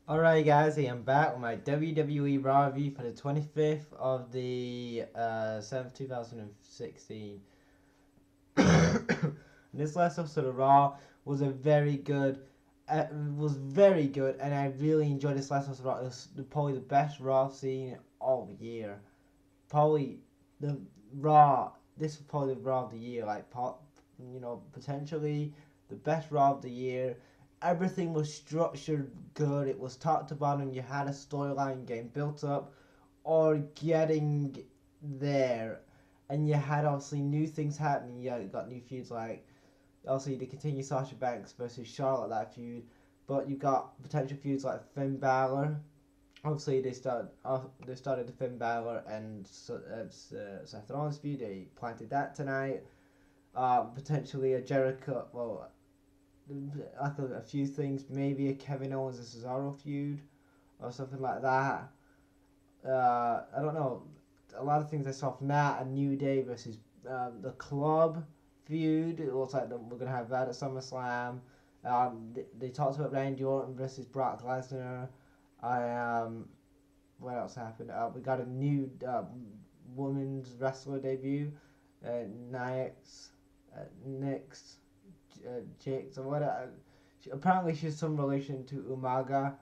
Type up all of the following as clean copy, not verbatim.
Alright guys, I am back with my WWE Raw review for the 25th of the 7th, 2016. This last episode of Raw was a very good, was very good, and I really enjoyed this last episode of Raw. It was probably the best Raw I've seen all year. Probably the Raw, this was probably the Raw of the year, potentially the best Raw of the year. Everything was structured good. It was top to bottom. You had a storyline getting built up or getting there, and you had obviously new things happening. You got new feuds like obviously to continue Sasha Banks versus Charlotte, that feud, but you got potential feuds like Finn Balor. Obviously, they started the Finn Balor and Seth Rollins feud. They planted that tonight. Potentially a Jericho. Well, like a few things. Maybe a Kevin Owens and Cesaro feud or something like that. I don't know. A lot of things I saw from that. A New Day versus the Club feud. It looks like we're gonna have that at SummerSlam. They talked about Randy Orton versus Brock Lesnar. What else happened? We got a new women's wrestler debut. Nyx, Nyx, Jakes or whatever. Apparently she's some relation to Umaga,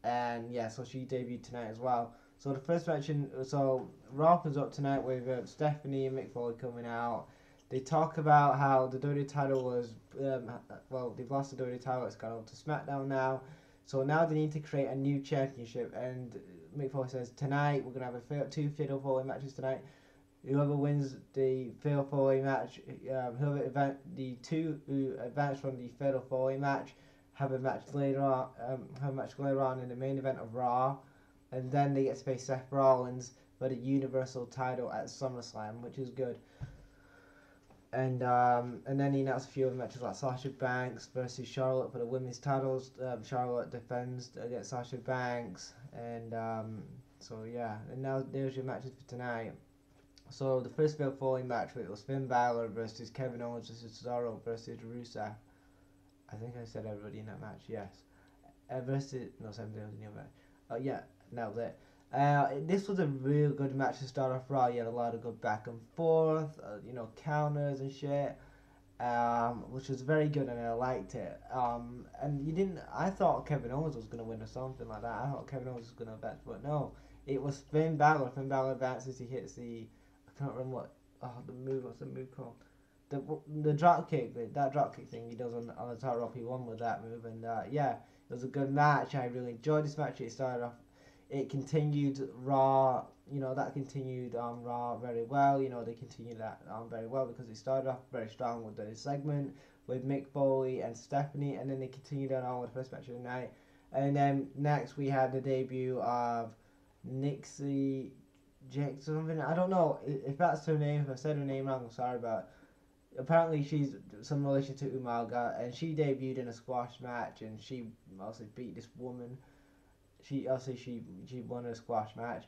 and yeah, so she debuted tonight as well. So the first match so Raw opens up tonight with Stephanie and Mick Foley coming out. They talk about how the WWE title was, they've lost the WWE title, it's gone over to SmackDown now. So now they need to create a new championship, and Mick Foley says, tonight we're going to have two Fatal 4-Way matches tonight. Whoever wins the Fatal 4-Way match, the two who advance from the Fatal 4-Way match have a match later on, in the main event of Raw, and then they get to face Seth Rollins for the Universal title at SummerSlam, which is good. And then he announced a few other matches like Sasha Banks versus Charlotte for the women's titles. Charlotte defends against Sasha Banks, and so yeah. And now there's your matches for tonight. So the first Fatal 4-Way match was Finn Balor versus Kevin Owens versus Cesaro versus Rusev. I think I said everybody in that match. Yes. Somebody else in the match. Yeah, now that. This was a real good match to start off Raw. You had a lot of good back and forth, counters and shit, which was very good, and I liked it. And you didn't. I thought Kevin Owens was gonna win or something like that. I thought Kevin Owens was gonna advance, but no, it was Finn Balor. Finn Balor advances. He hits the. I can't remember the move. What's the move called? The drop kick. That drop kick thing he does on the top rope. He won with that move, and yeah, it was a good match. I really enjoyed this match. It started off. It continued Raw. That continued on Raw very well. They continued that on very well because it started off very strong with the segment with Mick Foley and Stephanie, and then they continued on with the first match of the night. And then next we had the debut of Nixie Jakes or something. I don't know if that's her name. If I said her name wrong, I'm sorry, but apparently she's some relation to Umaga, and she debuted in a squash match, and she also beat this woman. She won a squash match.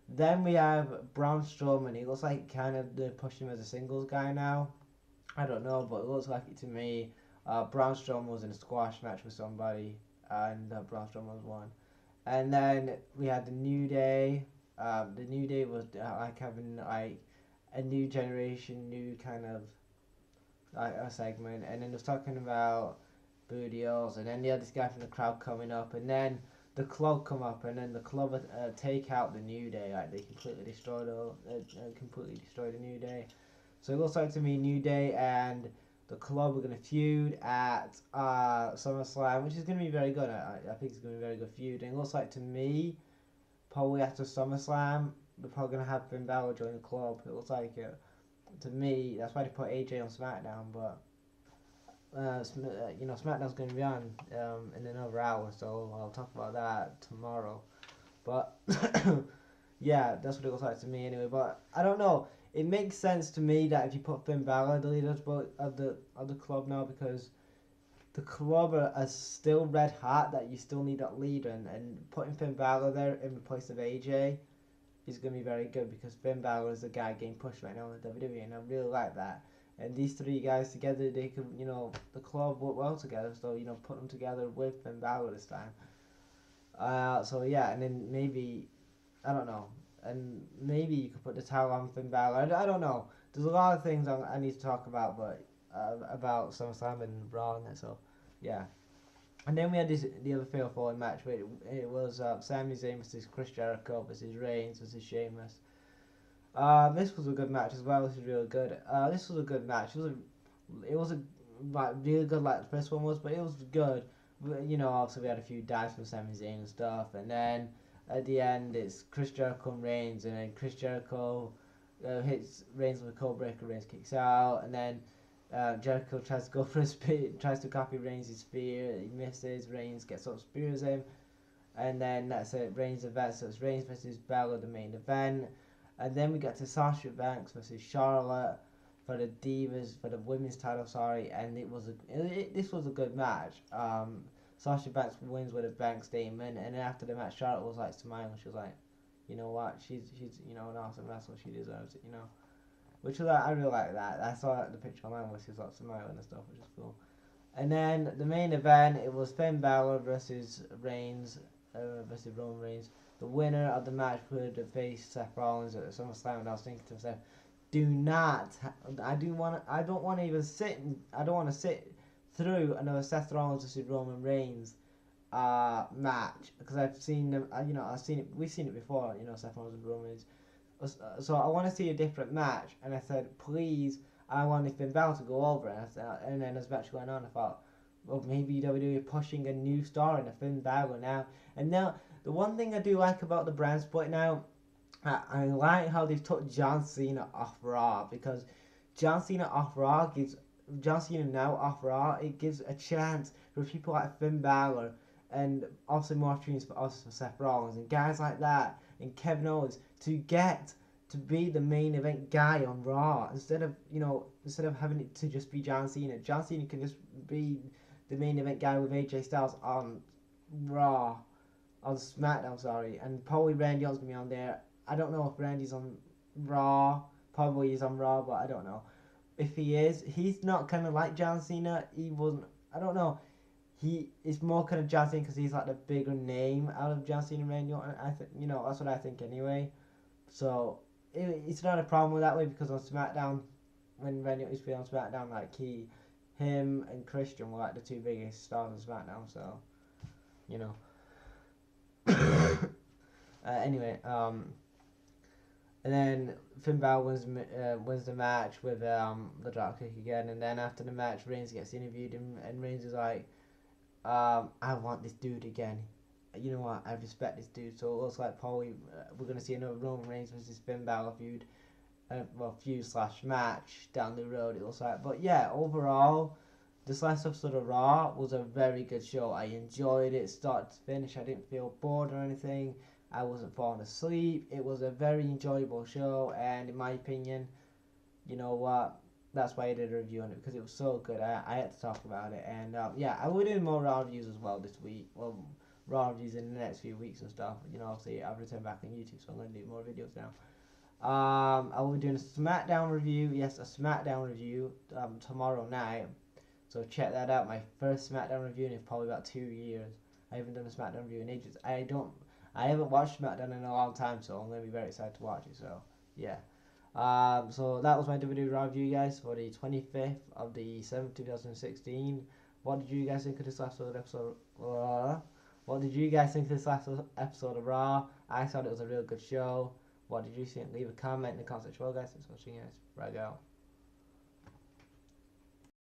Then we have Braun Strowman. He looks like kind of they push him as a singles guy now. I don't know, but it looks like it to me. Braun Strowman was in a squash match with somebody, and Braun Strowman won. And then we had the New Day. The New Day was like having like a new generation, new kind of like a segment, and then it was talking about booty holes, and then you had this guy from the crowd coming up, and then the club come up, and then the club take out the New Day. Like they completely destroy the New Day. So it looks like to me New Day and the club are gonna feud at SummerSlam, which is gonna be very good. I think it's gonna be a very good feud. And it looks like to me, probably after SummerSlam, they're probably gonna have Finn Balor join the club. It looks like it. To me, that's why they put AJ on SmackDown, but SmackDown's going to be on in another hour, so I'll talk about that tomorrow. But yeah, that's what it looks like to me anyway. But I don't know. It makes sense to me that if you put Finn Balor the leader of the club now, because the club are still red hot, that you still need that leader, and putting Finn Balor there in place of AJ is going to be very good, because Finn Balor is the guy getting pushed right now in the WWE, and I really like that. And these three guys together, they could, the club work well together. So, put them together with Finn Balor this time. So yeah, and then maybe I don't know, and maybe you could put the title on Finn Balor. I don't know. There's a lot of things I need to talk about, but about SummerSlam and Raw and that. So yeah. And then we had the other fatal four match, but it was Sami Zayn versus Chris Jericho versus Reigns versus Sheamus. This was a good match as well. This is really good. This was a good match. It was a like, really good like the first one was, but it was good. You know, obviously we had a few dives from Sami Zayn and stuff, and then at the end it's Chris Jericho and Reigns, and then Chris Jericho hits Reigns with a cold breaker, Reigns kicks out, and then Jericho tries to go for a spear, tries to copy Reigns' spear, he misses, Reigns gets up, spears him, and then that's it, Reigns event, so it's Reigns versus Bella, the main event, and then we get to Sasha Banks versus Charlotte for the Divas, for the women's title, sorry, and this was a good match. Sasha Banks wins with a bank statement, and then after the match, Charlotte was like smiling, she was like, you know what, she's you know an awesome wrestler, she deserves it, you know. Which was I really like that. I saw the picture online where she's like smiling and stuff, which is cool. And then the main event, it was Finn Balor versus Reigns, versus Roman Reigns. The winner of the match would face Seth Rollins at SummerSlam. And I was thinking to myself, do not. I don't want to even sit. I don't want to sit through another Seth Rollins versus Roman Reigns match because I've seen them. I've seen it. We've seen it before. You know, Seth Rollins and Roman Reigns. So I want to see a different match, and I said, please, I want Finn Balor to go over, and then as the match going on, I thought, well, maybe WWE are pushing a new star in a Finn Balor now, and now, the one thing I do like about the brand split now, I like how they've took John Cena off Raw, because John Cena off Raw gives, John Cena now off Raw, it gives a chance for people like Finn Balor, and obviously more opportunities for us, for Seth Rollins, and guys like that, and Kevin Owens, to get to be the main event guy on Raw instead of having it to just be John Cena. John Cena can just be the main event guy with AJ Styles on Raw, on SmackDown, sorry, and probably Randy Orton's gonna be on there. I don't know if Randy's on Raw. Probably he's on Raw, but I don't know if he is. He's not kind of like John Cena. He wasn't. I don't know. He is more kind of John Cena because he's like the bigger name out of John Cena and Randy Orton. I think that's what I think anyway. So it's not a problem with that way because on SmackDown, when Randy Orton used to be on SmackDown, like him and Christian were like the two biggest stars on SmackDown. So, you know. Anyway, and then Finn Balor wins the match with the drop kick again, and then after the match, Reigns gets interviewed, and Reigns is like, I want this dude again. You know what? I respect this dude. So it looks like probably we're gonna see another Roman Reigns versus Finn Balor feud, feud/match down the road. It looks like, but yeah, overall, this last episode of Raw was a very good show. I enjoyed it, start to finish. I didn't feel bored or anything. I wasn't falling asleep. It was a very enjoyable show, and in my opinion, you know what? That's why I did a review on it, because it was so good. I had to talk about it, and yeah, I will do more Raw reviews as well this week. Well, Raw reviews in the next few weeks and stuff. You know, obviously I've returned back on YouTube, so I'm going to do more videos now. I will be doing a SmackDown review. Yes, a SmackDown review tomorrow night. So check that out. My first SmackDown review in probably about 2 years. I haven't done a SmackDown review in ages. I haven't watched SmackDown in a long time, so I'm going to be very excited to watch it. So yeah. So that was my WWE Raw review, guys, for the 25th of the 7th, 2016. What did you guys think of this last episode? What did you guys think of this last episode of Raw? I thought it was a real good show. What did you think? Leave a comment in the comment section below, guys. Thanks for watching, guys. Right out.